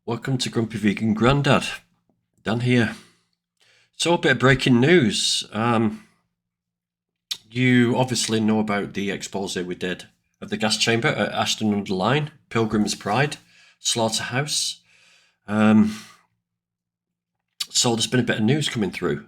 Welcome to Grumpy Vegan Grandad. Dan here. So a bit of breaking news. You obviously know about the expose we did of the gas chamber at Ashton-under-lyne, Pilgrims Pride, slaughterhouse. So there's been a bit of news coming through.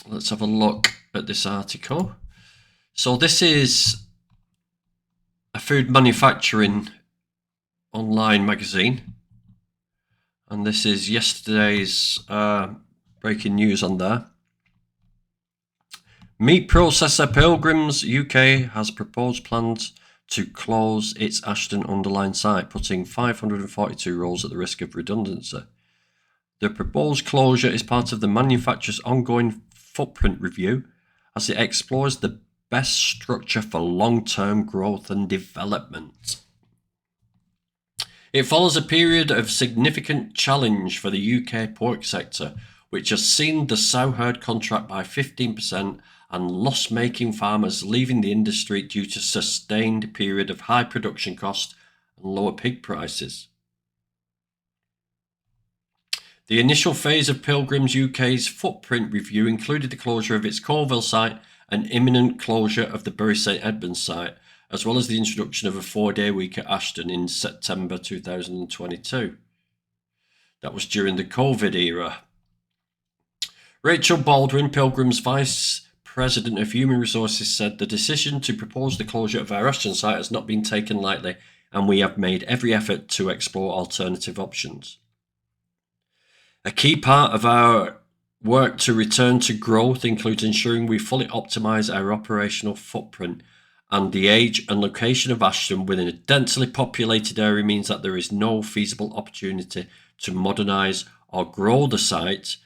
Let's have a look at this article. So this is a food manufacturing online magazine, and this is yesterday's breaking news on there. Meat processor Pilgrims UK has proposed plans to close its Ashton-under-lyne site, putting 542 roles at the risk of redundancy. The proposed closure is part of the manufacturer's ongoing footprint review as it explores the best structure for long-term growth and development. It follows a period of significant challenge for the UK pork sector, which has seen the sow herd contract by 15% and loss-making farmers leaving the industry due to sustained period of high production cost and lower pig prices. The initial phase of Pilgrims UK's footprint review included the closure of its Colville site and imminent closure of the Bury St Edmunds site, as well as the introduction of a 4-day week at Ashton in September 2022. That was during the COVID era. Rachel Baldwin, Pilgrim's Vice President of Human Resources, said the decision to propose the closure of our Ashton site has not been taken lightly, and we have made every effort to explore alternative options. A key part of our work to return to growth includes ensuring we fully optimise our operational footprint, and the age and location of Ashton within a densely populated area means that there is no feasible opportunity to modernise or grow the site.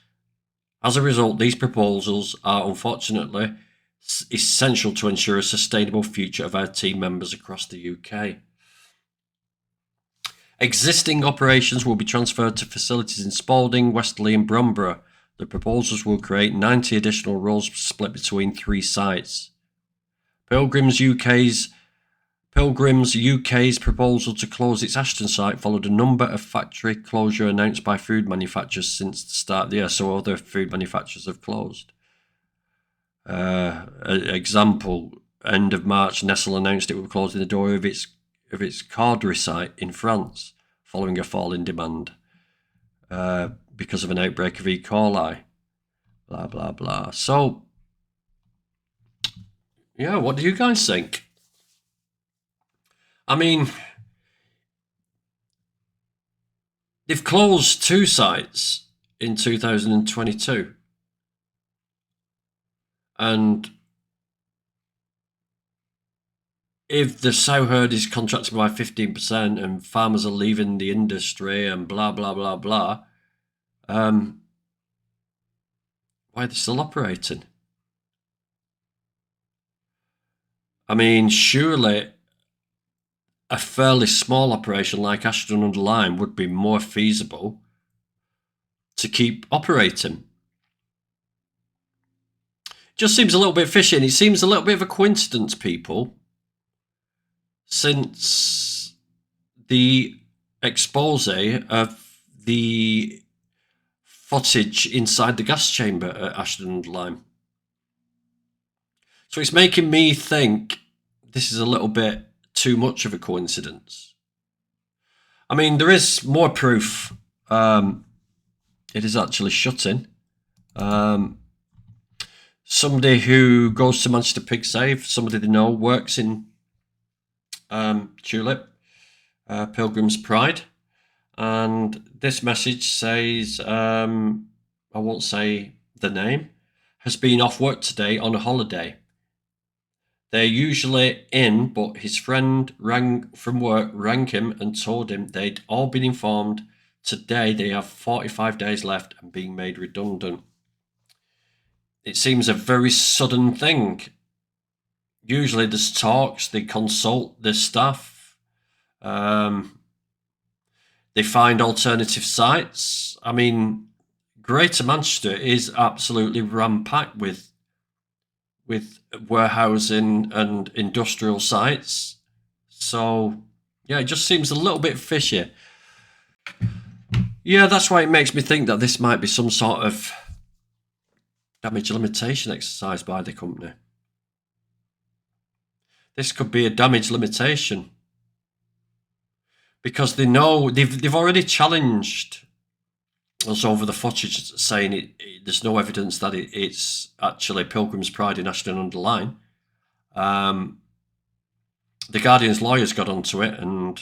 As a result, these proposals are unfortunately essential to ensure a sustainable future of our team members across the UK. Existing operations will be transferred to facilities in Spalding, Westerly and Bromborough. The proposals will create 90 additional roles split between 3 sites. Pilgrims UK's proposal to close its Ashton site followed a number of factory closure announced by food manufacturers since the start of the year, so other food manufacturers have closed. Example, end of March, Nestle announced it would close the door of its Cardry site in France following a fall in demand because of an outbreak of E. coli. Blah, blah, blah. So, yeah, what do you guys think? I mean, they've closed 2 sites in 2022. And if the sow herd is contracted by 15% and farmers are leaving the industry and blah, blah, blah, blah, why are they still operating? I mean, surely a fairly small operation like Ashton-under-lyne would be more feasible to keep operating. Just seems a little bit fishy, and it seems a little bit of a coincidence, people, since the expose of the footage inside the gas chamber at Ashton-under-lyne. So it's making me think this is a little bit too much of a coincidence. I mean, there is more proof it is actually shutting. Somebody who goes to Manchester Pig Save, somebody they know, works in Tulip, Pilgrim's Pride, and this message says, I won't say the name, has been off work today on a holiday. They're usually in, but his friend rang him and told him they'd all been informed today they have 45 days left and being made redundant. It seems a very sudden thing. Usually there's talks, they consult the staff, they find alternative sites. I mean, Greater Manchester is absolutely ram-packed with warehousing and industrial sites. So, yeah, it just seems a little bit fishy. Yeah, that's why it makes me think that this might be some sort of damage limitation exercise by the company. This could be a damage limitation. Because they know, they've already challenged us over the footage, saying there's no evidence that it's actually Pilgrim's Pride in Ashton-under-lyne. The Guardian's lawyers got onto it, and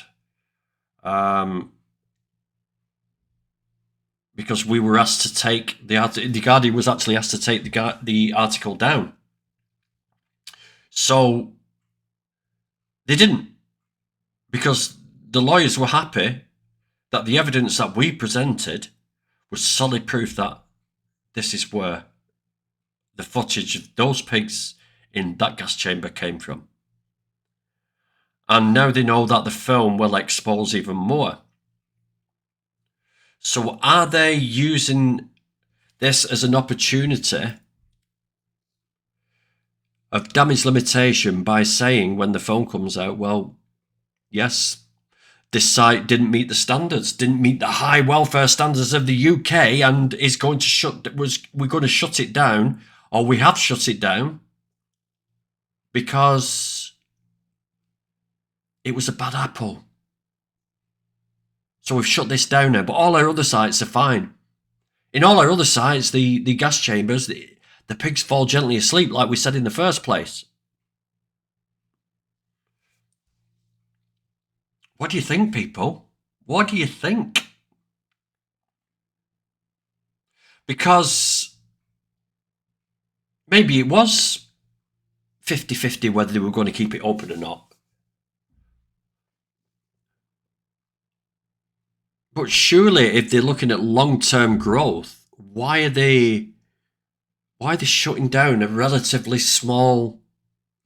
because we were asked to take the Guardian was actually asked to take the article down. So they didn't, because the lawyers were happy that the evidence that we presented was solid proof that this is where the footage of those pigs in that gas chamber came from. And now they know that the film will expose even more. So are they using this as an opportunity of damage limitation by saying when the film comes out, well, yes, this site didn't meet the standards, didn't meet the high welfare standards of the UK, and is going to we're going to shut it down, or we have shut it down because it was a bad apple. So we've shut this down now, but all our other sites are fine. In all our other sites, the gas chambers, the pigs fall gently asleep, like we said in the first place. What do you think, people? What do you think? Because maybe it was 50-50 whether they were going to keep it open or not. But surely, if they're looking at long-term growth, why are they shutting down a relatively small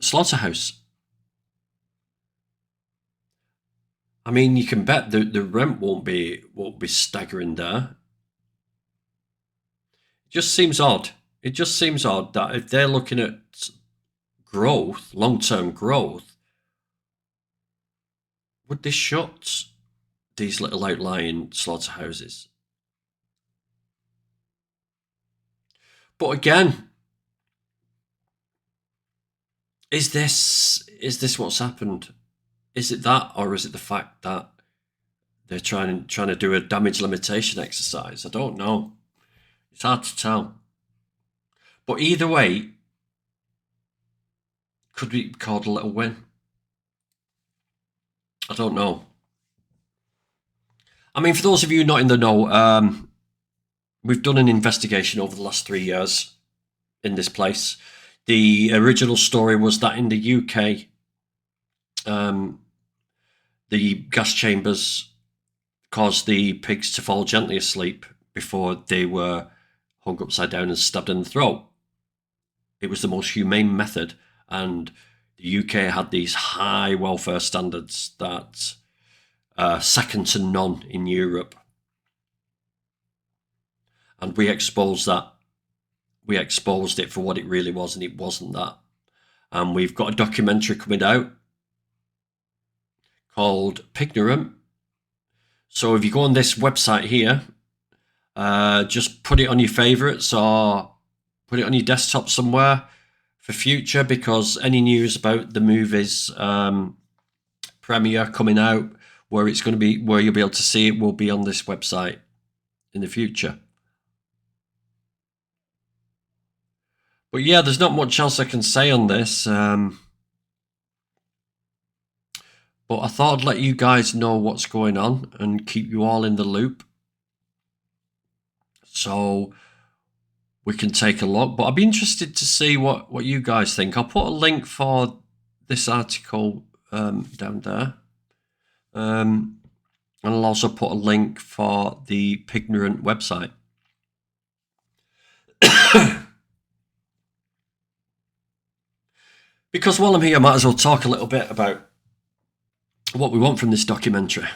slaughterhouse? I mean, you can bet the rent won't be staggering there. It just seems odd. It just seems odd that if they're looking at growth, long-term growth, would they shut these little outlying slaughterhouses? But again, is this what's happened? Is it that, or is it the fact that they're trying to do a damage limitation exercise? I don't know. It's hard to tell. But either way, could be called a little win. I don't know. I mean, for those of you not in the know, we've done an investigation over the last 3 years in this place. The original story was that in the UK, the gas chambers caused the pigs to fall gently asleep before they were hung upside down and stabbed in the throat. It was the most humane method, and the UK had these high welfare standards that are second to none in Europe. And we exposed that. We exposed it for what it really was, and it wasn't that. And we've got a documentary coming out called Pignarum. So if you go on this website here, just put it on your favourites or put it on your desktop somewhere for future, because any news about the movie's premiere coming out, where it's going to be, where you'll be able to see it, will be on this website in the future. But yeah, there's not much else I can say on this. But I thought I'd let you guys know what's going on and keep you all in the loop, so we can take a look. But I'd be interested to see what you guys think. I'll put a link for this article down there. And I'll also put a link for the Pignarum website. Because while I'm here, I might as well talk a little bit about what we want from this documentary.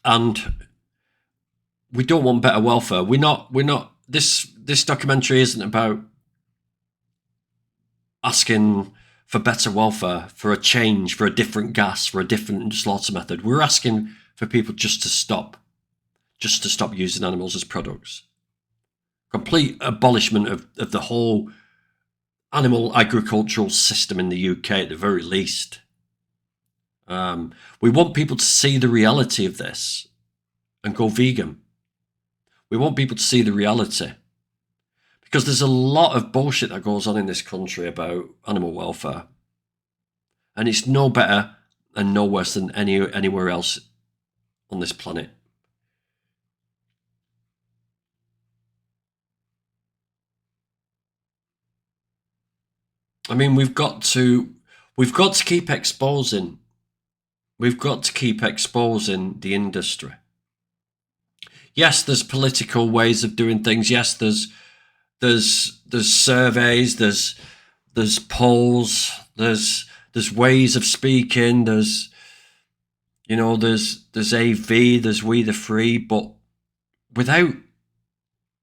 And we don't want better welfare. We're not this documentary isn't about asking for better welfare, for a change, for a different gas, for a different slaughter method. We're asking for people just to stop using animals as products. Complete abolishment of the whole animal agricultural system in the UK at the very least. We want people to see the reality of this and go vegan. We want people to see the reality. Because there's a lot of bullshit that goes on in this country about animal welfare. And it's no better and no worse than anywhere else on this planet. I mean, we've got to keep exposing. We've got to keep exposing the industry. Yes, there's political ways of doing things. Yes, there's surveys, there's polls, there's ways of speaking, there's AV, there's We the Free, but without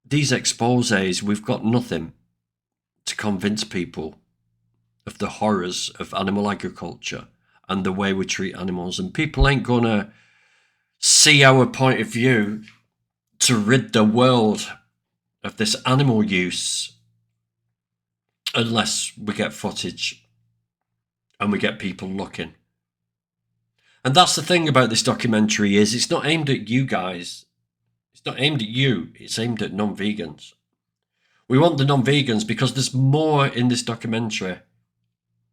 these exposés, we've got nothing to convince people of the horrors of animal agriculture and the way we treat animals. And people ain't gonna see our point of view to rid the world of this animal use unless we get footage and we get people looking. And that's the thing about this documentary, is it's not aimed at you guys. It's not aimed at you. It's aimed at non-vegans. We want the non-vegans because there's more in this documentary.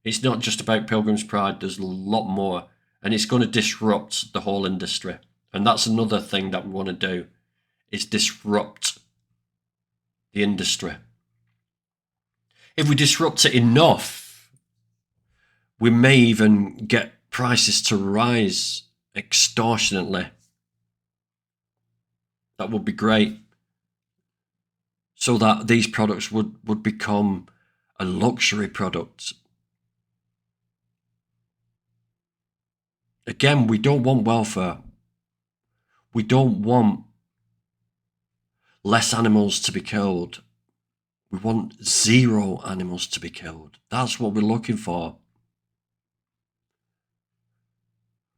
It's not just about Pilgrims Pride. There's a lot more. And it's going to disrupt the whole industry. And that's another thing that we want to do, is disrupt the industry. If we disrupt it enough, we may even get prices to rise extortionately. That would be great. So that these products would become a luxury product. Again, we don't want welfare. We don't want less animals to be killed. We want 0 animals to be killed. That's what we're looking for.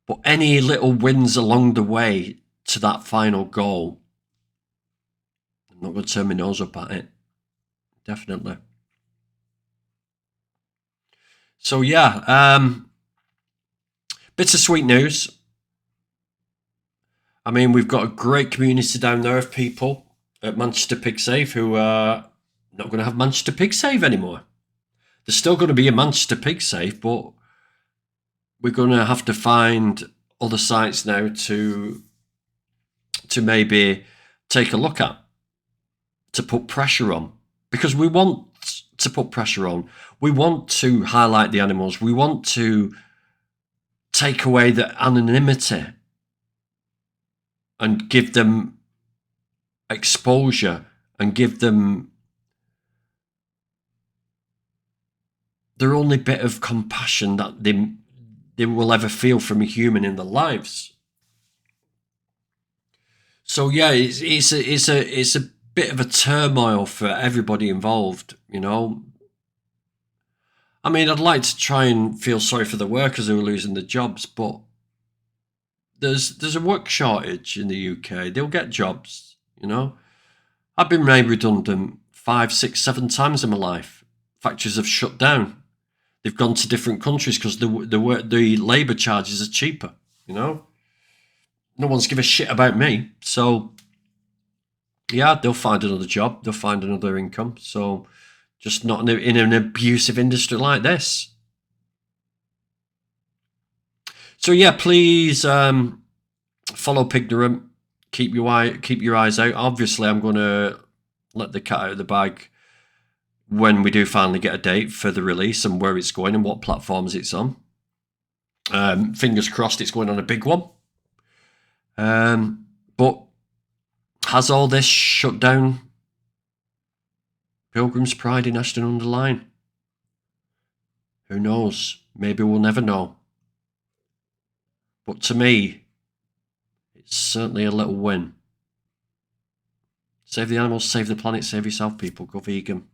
But any little wins along the way to that final goal, I'm not going to turn my nose up at it. Definitely. So yeah, bittersweet news. I mean, we've got a great community down there of people at Manchester Pig Save who are not going to have Manchester Pig Save anymore. There's still going to be a Manchester Pig Save, but we're going to have to find other sites now to maybe take a look at, to put pressure on, because we want to put pressure on. We want to highlight the animals. We want to take away the anonymity and give them exposure and give them their only bit of compassion that they will ever feel from a human in their lives. So yeah, it's a bit of a turmoil for everybody involved, you know. I mean, I'd like to try and feel sorry for the workers who are losing their jobs, but there's a work shortage in the UK. They'll get jobs, you know. I've been made redundant 5, 6, 7 times in my life. Factories have shut down. They've gone to different countries because the labour charges are cheaper, you know. No one's give a shit about me. So, yeah, they'll find another job. They'll find another income. So, just not in an abusive industry like this. So, yeah, please follow Pignarum. Keep your eyes out. Obviously, I'm going to let the cat out of the bag when we do finally get a date for the release and where it's going and what platforms it's on. Fingers crossed it's going on a big one. But has all this shut down Pilgrims Pride in Ashton-under-lyne? Who knows? Maybe we'll never know. But to me, it's certainly a little win. Save the animals, save the planet, save yourself, people. Go vegan.